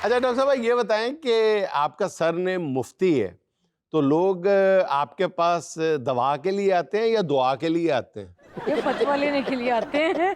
अच्छा डॉक्टर साहब ये बताएं कि आपका सरनेम मुफ्ती है, तो लोग आपके पास दवा के लिए आते हैं या दुआ के लिए आते हैं? ये फतवा लेने के लिए आते हैं।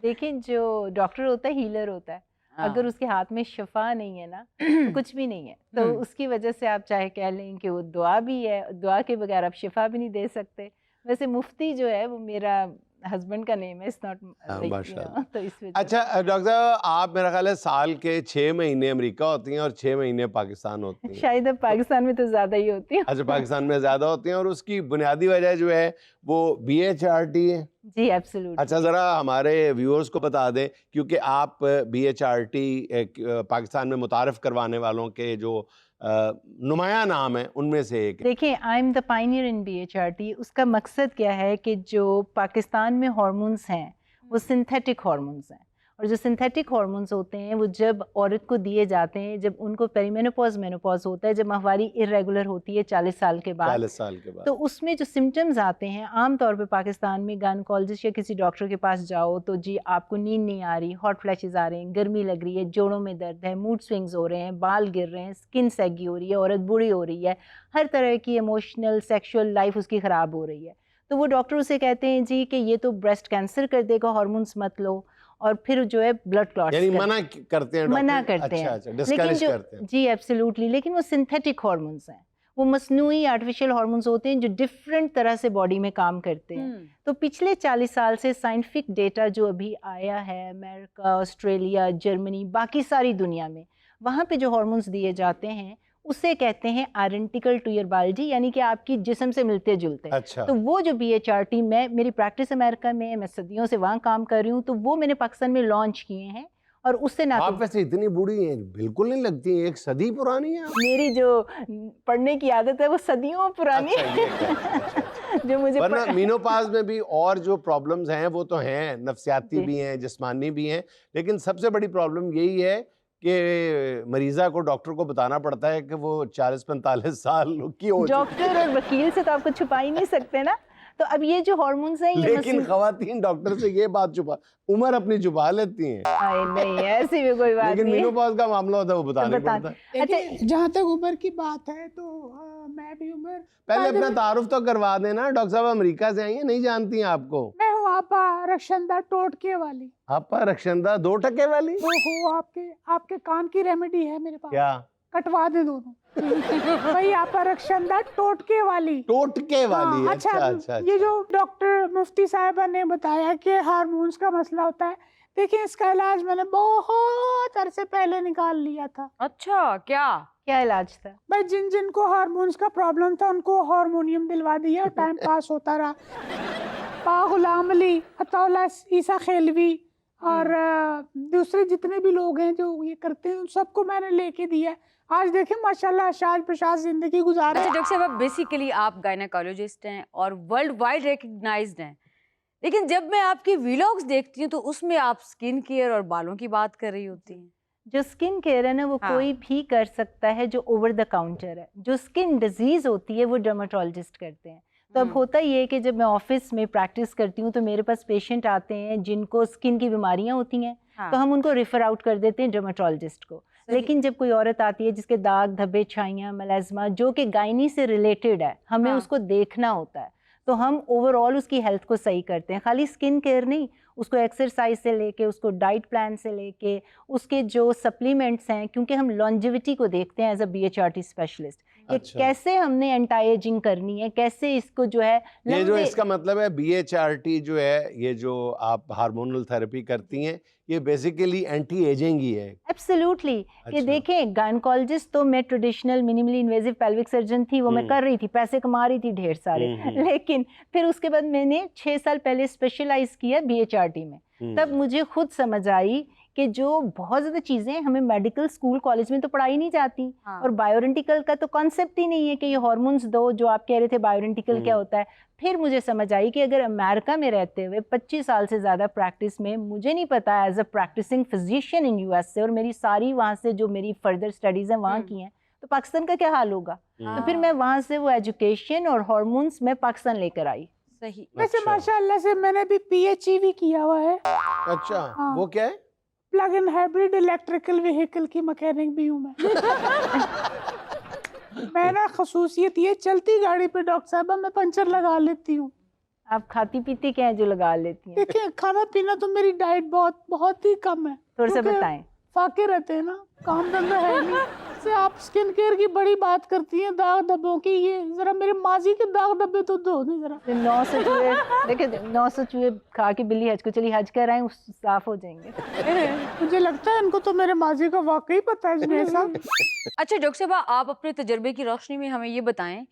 देखिए, जो डॉक्टर होता है हीलर होता है। अगर हाँ। उसके हाथ में शिफा नहीं है ना तो कुछ भी नहीं है, तो उसकी वजह से आप चाहे कह लें कि वो दुआ भी है, दुआ के बगैर आप शिफा भी नहीं दे सकते। वैसे मुफ्ती जो है वो मेरा हस्बैंड का नेम है, इट्स नॉट लाइक माशाल्लाह। तो इस वजह अच्छा डॉक्टर साहब आप मेरा ख्याल है साल के 6 महीने अमेरिका होती हैं और 6 महीने पाकिस्तान होती हैं। शायद अब पाकिस्तान में तो ज़्यादा ही होती है। अच्छा पाकिस्तान में ज़्यादा होती हैं और उसकी बुनियादी वजह जो है वो BHRT है। जी एब्सोल्युटली। अच्छा ज़रा हमारे व्यूअर्स को बता दें, क्योंकि आप BHRT पाकिस्तान में मुतारफ़ करवाने वालों के जो नुमाया नाम है उनमें से एक है। देखिए, I am the Pioneer in BHRT। उसका मकसद क्या है कि जो पाकिस्तान में हार्मोन्स हैं वो सिंथेटिक हार्मोन्स हैं, और जो सिंथेटिक हार्मोन्स होते हैं वो जब औरत को दिए जाते हैं, जब उनको पेरीमेनोपॉज मेनोपॉज होता है, जब माहवारी इरेगुलर होती है 40 साल के बाद, 40 साल के बाद तो उसमें जो सिम्टम्स आते हैं आम तौर पे पाकिस्तान में गायनकोलॉजिस्ट या किसी डॉक्टर के पास जाओ तो जी आपको नींद नहीं आ रही, हॉट फ्लैशेस आ रहे हैं, गर्मी लग रही है, जोड़ों में दर्द है, मूड स्विंग्स हो रहे हैं, बाल गिर रहे हैं, स्किन सैगी हो रही है, औरत बूढ़ी हो रही है, हर तरह की इमोशनल सेक्सुअल लाइफ उसकी ख़राब हो रही है। तो वो डॉक्टर उसे कहते हैं जी कि ये तो ब्रेस्ट कैंसर कर देगा, हार्मोन्स मत लो, और फिर जो है ब्लड क्लॉट्स यानी मना करते हैं डॉक्टर? मना करते हैं। अच्छा लेकिन डिस्करेज जो करते हैं। जी एब्सोल्युटली, लेकिन वो सिंथेटिक हार्मोन्स हैं, वो मसनूई आर्टिफिशियल हार्मोन्स होते हैं जो डिफरेंट तरह से बॉडी में काम करते हैं। तो पिछले 40 साल से साइंटिफिक डेटा जो अभी आया है अमेरिका, ऑस्ट्रेलिया, जर्मनी, बाकी सारी दुनिया में, वहाँ पे जो हार्मोन्स दिए जाते हैं उसे कहते हैं आइडेंटिकल टू योर बायोलॉजी, यानी कि आपकी जिस्म से मिलते जुलते। अच्छा तो वो जो BHRT, मेरी प्रैक्टिस अमेरिका में, मैं सदियों से वहाँ काम कर रही हूँ, तो वो मैंने पाकिस्तान में लॉन्च किए हैं। और उससे ना आप तो वैसे इतनी बूढ़ी हैं, बिल्कुल नहीं लगती, 1 सदी पुरानी है आप। मेरी जो पढ़ने की आदत है वो सदियों पुरानी अच्छा ये है। जो मुझे वरना मीनोपाज में भी और जो प्रॉब्लम्स हैं वो तो हैं, नफ्सियाती जी। भी हैं, जिस्मानी भी हैं, लेकिन सबसे बड़ी प्रॉब्लम यही है कि मरीज़ा को डॉक्टर को बताना पड़ता है कि वो 40-45 साल की हो चुकी डॉक्टर और वकील से तो आपको छुपा ही नहीं सकते ना। तो अब ये जो हार्मोन्स हैं है। ये लेकिन खवातीन डॉक्टर से ये बात उम्र अपनी छुपा लेती हैं, नहीं ऐसी भी कोई बात लेकिन नहीं है। मीनोपाज का मामला होता है वो बताना बता पड़ता है। अच्छा, जहाँ तक उम्र की बात है तो मैं भी उम्र पहले अपना तारुफ तो करवा देना। डॉक्टर साहब अमेरिका से आई हैं, नहीं जानती हैं आपको? मैं हूँ आपा रक्षंदा टोटके वाली। आपा रक्षंदा 2% वाली? वो हो आपके कान की रेमेडी है मेरे पास, क्या? कटवा दे दोनों। वही आपा रक्षंदा टोटके वाली। टोटके वाली? हाँ, अच्छा। ये जो डॉक्टर मुफ्ती साहिबा ने बताया कि हार्मोन्स का मसला होता है, देखिए इसका इलाज मैंने बहुत अरसे पहले निकाल लिया था। अच्छा क्या इलाज था? भाई जिनको हार्मोन्स का प्रॉब्लम था उनको हार्मोनियम दिलवा दिया और टाइम पास होता रहा। पा गुलाम अली, अतौला ईसा खेलवी और दूसरे जितने भी लोग हैं जो ये करते हैं उन सबको मैंने लेके दिया। आज देखें माशाल्लाह शाज प्रशाज जिंदगी गुजार रहे अच्छा हैं। डॉक्टर साहब, बेसिकली आप गायनेकोलॉजिस्ट हैं और वर्ल्ड वाइड रिकग्नाइज्ड हैं, लेकिन जब मैं आपकी व्लॉग्स देखती हूँ तो उसमें आप स्किन केयर और बालों की बात कर रही होती हैं। जो स्किन केयर है ना वो हाँ। कोई भी कर सकता है जो ओवर द काउंटर है। जो स्किन डिजीज होती है वो डर्माटोलॉजिस्ट करते हैं। तो अब होता ये है कि जब मैं ऑफिस में प्रैक्टिस करती हूँ तो मेरे पास पेशेंट आते हैं जिनको स्किन की बीमारियां होती हैं। हाँ। तो हम उनको रेफर आउट कर देते हैं डर्माटोलॉजिस्ट को। लेकिन जब कोई औरत आती है जिसके दाग धब्बे छाइयाँ मलाजमा जो कि गायनी से रिलेटेड है, हमें हाँ। उसको देखना होता है। तो हम ओवरऑल उसकी हेल्थ को सही करते हैं, खाली स्किन केयर नहीं, उसको एक्सरसाइज से लेके, उसको डाइट प्लान से लेके, उसके जो सप्लीमेंट्स हैं, क्योंकि हम लॉन्जिविटी को देखते हैं एज अ BHRT स्पेशलिस्ट कि अच्छा। कैसे हमने एंटी एजिंग करनी है, कैसे इसको जो है ये जो इसका मतलब है BHRT जो है, ये जो आप हार्मोनल थेरेपी करती हैं, ये बेसिकली एंटी एजिंग ही है। एब्सोल्युटली। कि अच्छा। देखें गायनकोलॉजिस्ट तो मैं traditional minimally invasive pelvic surgeon थी, वो मैं कर रही थी, पैसे कमा रही थी ढेर सारे। लेकिन फिर उसके बाद मैंने 6 साल पहले स्पेशलाइज किया BHRT में। तब मुझे खुद समझ आई कि जो बहुत ज़्यादा चीज़ें हमें मेडिकल स्कूल कॉलेज में तो पढ़ाई नहीं जाती। हाँ। और बायोरेंटिकल का तो कॉन्सेप्ट ही नहीं है कि ये हार्मोन्स दो, जो आप कह रहे थे बायोरेंटिकल क्या होता है। फिर मुझे समझ आई कि अगर अमेरिका में रहते हुए 25 साल से ज़्यादा प्रैक्टिस में, मुझे नहीं पता as a practicing physician in US से, और मेरी सारी वहाँ से जो मेरी फर्दर स्टडीज़ हैं वहाँ की हैं, तो पाकिस्तान का क्या हाल होगा। तो फिर मैं वहाँ से वो एजुकेशन और हार्मोन्स मैं पाकिस्तान लेकर आई। सही। वैसे अच्छा। माशाल्लाह से मैंने भी PhD भी किया हुआ है। अच्छा हाँ। वो क्या है? Plug in hybrid electrical vehicle की मैकेनिक भी हूँ मैं। मैं ना खसूसियत ये चलती गाड़ी पे डॉक्टर साहब मैं पंचर लगा लेती हूँ। आप खाती पीती क्या है जो लगा लेती हैं? देखिए खाना पीना तो मेरी डाइट बहुत ही कम है। थोड़ा सा क्योंकि बताएं। फाके रहते हैं ना, काम धंधा है नहीं। से आप स्किन केयर की बड़ी बात करती हैं, दाग धब्बों की, ये जरा मेरे माजी के दाग धब्बे तो धो दे जरा। 900 चूहे देखिए, 900 चूहे खा के बिल्ली हज को चली, हज कर आए साफ हो जाएंगे। मुझे लगता है इनको तो मेरे माजी का वाकई पता है जुनैद साहब। अच्छा डॉक्टर साहब, आप अपने तजर्बे की रोशनी में हमें ये बताएं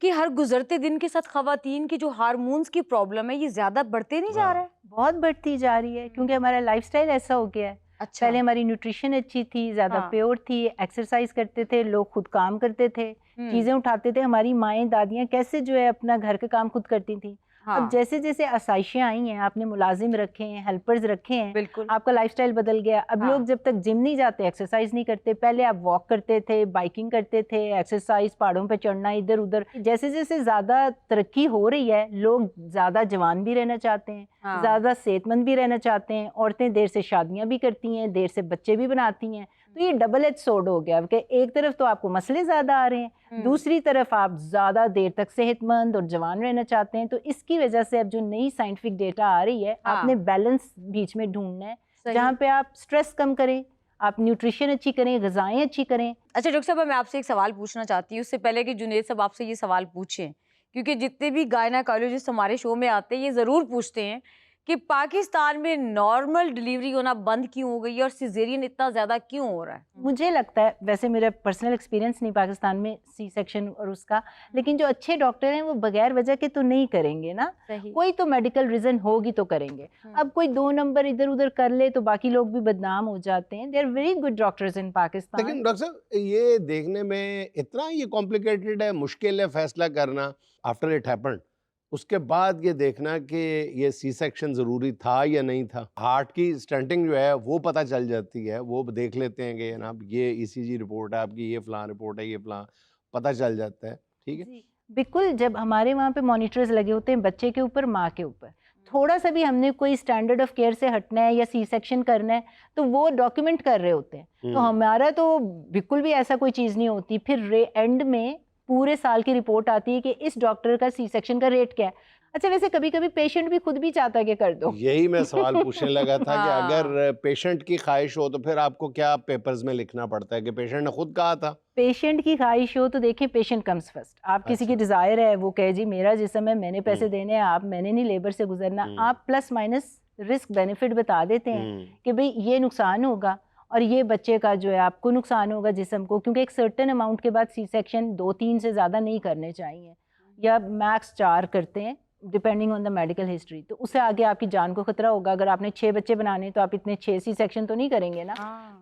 कि हर गुजरते दिन के साथ खवातीन की जो हार्मोन्स की प्रॉब्लम है ये ज्यादा बढ़ते नहीं जा रहा है? बहुत बढ़ती जा रही है क्योंकि हमारा लाइफस्टाइल ऐसा हो गया है। अच्छा। पहले हमारी न्यूट्रिशन अच्छी थी, ज्यादा हाँ। प्योर थी, एक्सरसाइज करते थे, लोग खुद काम करते थे, चीजें उठाते थे। हमारी माएँ दादियाँ कैसे जो है अपना घर का काम खुद करती थी। हाँ। अब जैसे जैसे आसाइशें आई हैं, आपने मुलाजिम रखे हैं, हेल्पर्स रखे हैं, बिल्कुल। आपका लाइफस्टाइल बदल गया। अब हाँ। लोग जब तक जिम नहीं जाते, एक्सरसाइज नहीं करते, पहले आप वॉक करते थे, बाइकिंग करते थे, एक्सरसाइज, पहाड़ों पे चढ़ना, इधर उधर। जैसे जैसे ज्यादा तरक्की हो रही है, लोग ज्यादा जवान भी रहना चाहते हैं, हाँ। ज्यादा सेहतमंद भी रहना चाहते हैं। औरतें देर से शादियां भी करती हैं, देर से बच्चे भी बनाती हैं। तो ये डबल एज सोर्ड हो गया कि एक तरफ तो आपको मसले ज्यादा आ रहे हैं, दूसरी तरफ आप ज्यादा देर तक सेहतमंद और जवान रहना चाहते हैं। तो इसकी वजह से अब जो नई साइंटिफिक डेटा आ रही है, हाँ। आपने बैलेंस बीच में ढूंढना है, सही। जहाँ पे आप स्ट्रेस कम करें, आप न्यूट्रिशन अच्छी करें, ग़िज़ाएं अच्छी करें। अच्छा डॉक्टर साहब, मैं आपसे एक सवाल पूछना चाहती हूँ, उससे पहले कि जुनैद साहब आपसे ये सवाल पूछें, क्योंकि जितने भी गायनेकोलॉजिस्ट हमारे शो में आते हैं ये ज़रूर पूछते हैं कि पाकिस्तान में नॉर्मल डिलीवरी होना बंद क्यों हो गई है और सिजेरियन इतना ज़्यादा क्यों हो रहा है? मुझे लगता है, वैसे मेरा पर्सनल एक्सपीरियंस नहीं पाकिस्तान में सी सेक्शन और उसका, लेकिन जो अच्छे डॉक्टर हैं वो बगैर वजह के तो नहीं करेंगे ना। सही। कोई तो मेडिकल रीजन होगी तो करेंगे। अब कोई 2 नंबर इधर उधर कर ले तो बाकी लोग भी बदनाम हो जाते हैं। They are very good doctors in Pakistan. लेकिन डॉक्टर साहब ये देखने में इतना ये कॉम्प्लिकेटेड है, मुश्किल है फैसला करना आफ्टर इट हैपेंड, उसके बाद ये देखना कि ये सी सेक्शन ज़रूरी था या नहीं था। हार्ट की स्टंटिंग जो है वो पता चल जाती है, वो देख लेते हैं कि जनाब ये ईसीजी रिपोर्ट है आपकी, ये फ़लाँ रिपोर्ट है, ये फ़लाँ पता चल जाता है। ठीक है, बिल्कुल। जब हमारे वहाँ पे मॉनिटर्स लगे होते हैं बच्चे के ऊपर, माँ के ऊपर, थोड़ा सा भी हमने कोई स्टैंडर्ड ऑफ केयर से हटना है या सी सेक्शन करना है तो वो डॉक्यूमेंट कर रहे होते हैं। तो हमारा तो बिल्कुल भी ऐसा कोई चीज़ नहीं होती। फिर एंड में पूरे साल की रिपोर्ट आती है कि इस डॉक्टर का सी सेक्शन का रेट क्या है। अच्छा, वैसे कभी कभी पेशेंट भी खुद भी चाहता है कि कर दो। यही मैं सवाल पूछने लगा था कि हाँ। अगर पेशेंट की ख्वाहिश हो तो फिर आपको क्या पेपर्स में लिखना पड़ता है कि पेशेंट ने खुद कहा था? पेशेंट की ख्वाहिश हो तो देखिए, पेशेंट कम्स फर्स्ट। आप किसी की डिजायर है, वो कहे जी मेरा जिस्म है, मैंने पैसे देने हैं, आप मैंने नहीं लेबर से गुजरना, आप प्लस माइनस रिस्क बेनिफिट बता देते हैं कि भाई ये नुकसान होगा और ये बच्चे का जो है आपको नुकसान होगा जिस्म को, क्योंकि एक सर्टेन अमाउंट के बाद सी सेक्शन 2-3 से ज़्यादा नहीं करने चाहिए, या मैक्स 4 करते हैं depending on the medical history. तो उससे आगे आपकी जान को खतरा होगा। अगर आपने 6 बच्चे बनाने तो आप इतने 6 सी सेक्शन तो नहीं करेंगे ना।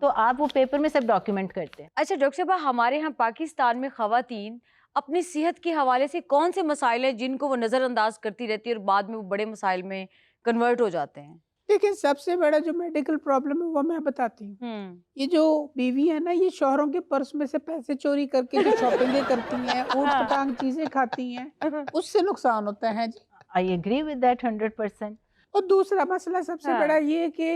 तो आप वो पेपर में सब डॉक्यूमेंट करते हैं। अच्छा डॉक्टर साहब, हमारे यहाँ पाकिस्तान में खवातीन अपनी सेहत के हवाले से कौन से मसाइल हैं जिनको वो नज़रअंदाज करती रहती है और बाद में वो बड़े मसाइल में कन्वर्ट हो जाते हैं? लेकिन सबसे बड़ा जो मेडिकल प्रॉब्लम है वो मैं बताती हूँ। ये जो बीवी है ना, ये शौहरों के पर्स में से पैसे चोरी करके जो शॉपिंगें करती हैं, ऊट पटांग चीजें खाती हैं, उससे नुकसान होता है जी। I agree with that 100%। और दूसरा मसला सबसे बड़ा ये है कि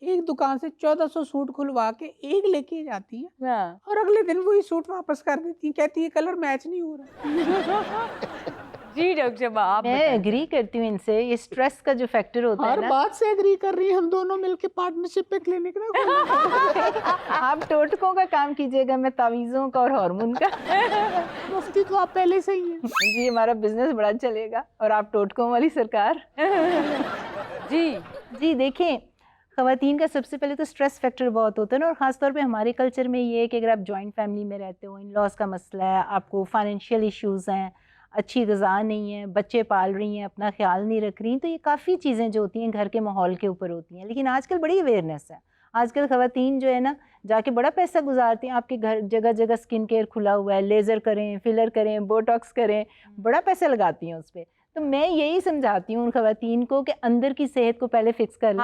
एक दुकान से 1400 सूट खुलवा के एक लेके जाती है और अगले दिन वही सूट वापस कर देती है, कहती है कलर मैच नहीं हो रहा। जी डॉक्टर साहब, आप मैं एग्री करती हूँ इनसे। ये स्ट्रेस का जो फैक्टर होता है हर ना, बात से एग्री कर रही है। हम दोनों मिलके पार्टनरशिप पे क्लिनिक ना आप टोटकों का काम कीजिएगा, मैं तावीज़ों का और हार्मोन का। मुफ्ती तो आप पहले से ही हैं। जी, हमारा बिजनेस बड़ा चलेगा और आप टोटकों वाली सरकार। जी देखें, ख़वातीन का सबसे पहले तो स्ट्रेस फैक्टर बहुत होता है ना, और ख़ासतौर पे हमारे कल्चर में ये है कि अगर आप जॉइंट फैमिली में रहते हो, इन लॉज का मसला है, आपको फाइनेंशियल इश्यूज़ हैं, अच्छी ग़िज़ा नहीं है, बच्चे पाल रही हैं, अपना ख्याल नहीं रख रही, तो ये काफ़ी चीज़ें जो होती हैं घर के माहौल के ऊपर होती हैं। लेकिन आजकल बड़ी अवेयरनेस है। आजकल ख़वातीन जो है ना, जाके बड़ा पैसा गुजारती हैं। आपके घर जगह जगह स्किन केयर खुला हुआ है, लेज़र करें, फिलर करें, बोटॉक्स करें, बड़ा पैसा लगाती हैं उस पर। तो मैं यही समझाती हूँ उन ख़वातीन को कि अंदर की सेहत को पहले फिक्स कर लें,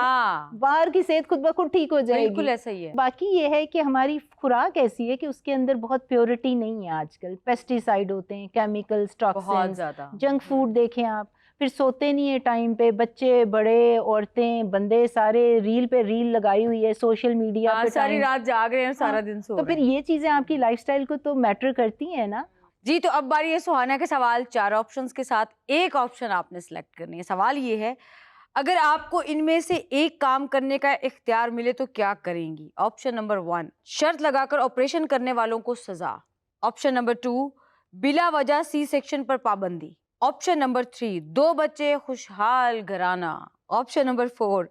बाहर की सेहत खुद ब खुद ठीक हो जाएगी। बिल्कुल ऐसा ही है। बाकी ये है कि हमारी खुराक ऐसी है कि उसके अंदर बहुत प्योरिटी नहीं है। आजकल पेस्टिसाइड होते हैं, केमिकल्स, टॉक्सिन्स, जंक फूड देखें आप, फिर सोते नहीं है टाइम पे, बच्चे बड़े औरतें बंदे सारे रील पे रील लगाई हुई है, सोशल मीडिया हाँ, पे सारी टाइम। रात जाग रहे हैं और सारा हाँ, दिन सो तो रहे फिर हैं। ये चीजें आपकी लाइफस्टाइल को तो मैटर करती हैं ना। जी, तो अब बारी है सुहाना के सवाल। 4 ऑप्शंस के साथ एक ऑप्शन आपने सिलेक्ट करनी है। सवाल ये है, अगर आपको इनमें से एक काम करने का इख्तियार मिले तो क्या करेंगी? ऑप्शन नंबर 1, शर्त लगाकर ऑपरेशन करने वालों को सजा। ऑप्शन नंबर 2, बिला वजह सी सेक्शन पर पाबंदी। ऑप्शन नंबर 3, 2 बच्चे खुशहाल घराना। ऑप्शन नंबर 4,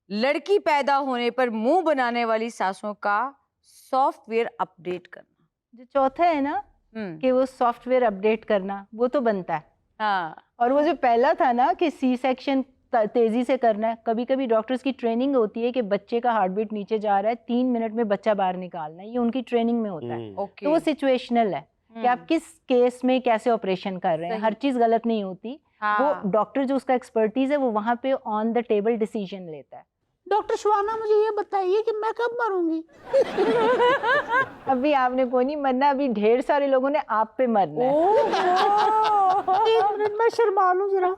लड़की पैदा होने पर मुंह बनाने वाली सासों का सॉफ्टवेयर अपडेट करना। जो चौथा है ना कि वो सॉफ्टवेयर अपडेट करना, वो तो बनता है। हाँ, और वो जो पहला था ना कि सी सेक्शन तेजी से करना है, कभी कभी डॉक्टर्स की ट्रेनिंग होती है कि बच्चे का हार्ट बीट नीचे जा रहा है, 3 मिनट में बच्चा बाहर निकालना है, ये उनकी ट्रेनिंग में होता है। ओके। तो वो सिचुएशनल है कि आप किस केस में कैसे ऑपरेशन कर रहे हैं, सही। हर चीज गलत नहीं होती। हाँ, वो डॉक्टर जो उसका एक्सपर्टीज है वो वहाँ पे ऑन द टेबल डिसीजन लेता है। डॉक्टर सुहाना मुझे ये बताइए कि मैं कब मरूंगी? अभी आपने कोई नहीं मरना, अभी ढेर सारे लोगों ने आप पे मरना है। एक मिनट मैं शर्मा लूं जरा।